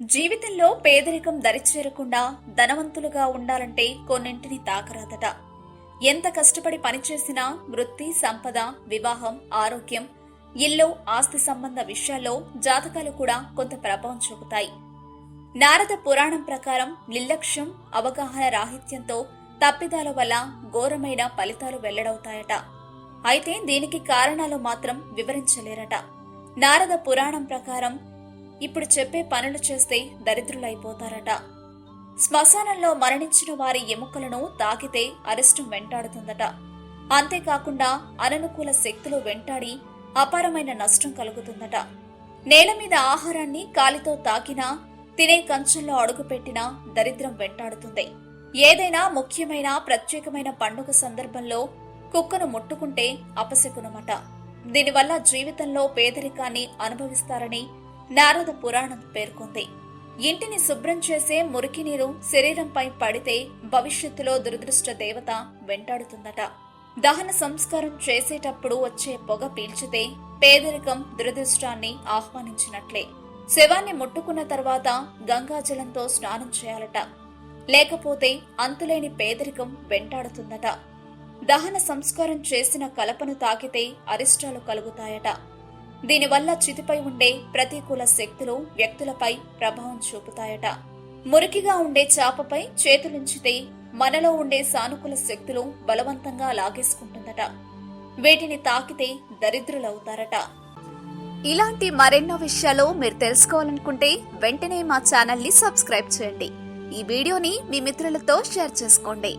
జీవితంలో పేదరికం దరిచేరకుండా ధనవంతులుగా ఉండాలంటే కొన్నింటిని తాకరాదట. ఎంత కష్టపడి పనిచేసినా వృత్తి, సంపద, వివాహం, ఆరోగ్యం, ఇల్లు, ఆస్తి సంబంధ విషయాల్లో జాతకాలు కూడా కొంత ప్రభావం చూపుతాయి. నారద పురాణం ప్రకారం నిర్లక్ష్యం, అవగాహన రాహిత్యంతో తప్పిదాల వల్ల ఘోరమైన ఫలితాలు వెల్లడవుతాయట. అయితే దీనికి కారణాలు మాత్రం వివరించలేరట. నారద పురాణం ప్రకారం ఇప్పుడు చెప్పే పనులు చేస్తే దరిద్రులైపోతారట. శ్మశానంలో మరణించిన వారి ఎముకలను తాకితే అరిష్టం వెంటాడుతుందట. అంతేకాకుండా అననుకూల శక్తులు వెంటాడి అపారమైన నష్టం కలుగుతుందట. నేల మీద ఆహారాన్ని కాలితో తాకినా, తినే కంచంలో అడుగుపెట్టినా దరిద్రం వెంటాడుతుంది. ఏదైనా ముఖ్యమైన ప్రత్యేకమైన పండుగ సందర్భంలో కుక్కను ముట్టుకుంటే అపశకునమట. దీనివల్ల జీవితంలో పేదరికాన్ని అనుభవిస్తారని నారద పురాణం పేర్కొంది. ఇంటిని శుభ్రం చేసే మురికి నీరు శరీరంపై పడితే భవిష్యత్తులో దురదృష్ట దేవత వెంటాడుతుందట. దహన సంస్కారం చేసేటప్పుడు వచ్చే పొగ పీల్చితే పేదరికం దురదృష్టాన్ని ఆహ్వానించినట్లే. శవాన్ని ముట్టుకున్న తర్వాత గంగాజలంతో స్నానం చేయాలట. లేకపోతే అంతులేని పేదరికం వెంటాడుతుందట. దహన సంస్కారం చేసిన కలపను తాకితే అరిష్టాలు కలుగుతాయట. దీనివల్ల చితిపై ఉండే ప్రతికూల శక్తులు వ్యక్తులపై ప్రభావం చూపుతాయట. మురికిగా ఉండే చాపపై చేతులుంచితే మనలో ఉండే సానుకూల శక్తులు బలవంతంగా లాగేసుకుంటుందట. వీటిని తాకితే దరిద్రులవుతారట. ఇలాంటి మరెన్నో విషయాలు మీరు తెలుసుకోవాలనుకుంటే వెంటనే మా ఛానల్ ని సబ్స్క్రైబ్ చేయండి. ఈ వీడియోని మీ మిత్రులతో షేర్ చేసుకోండి.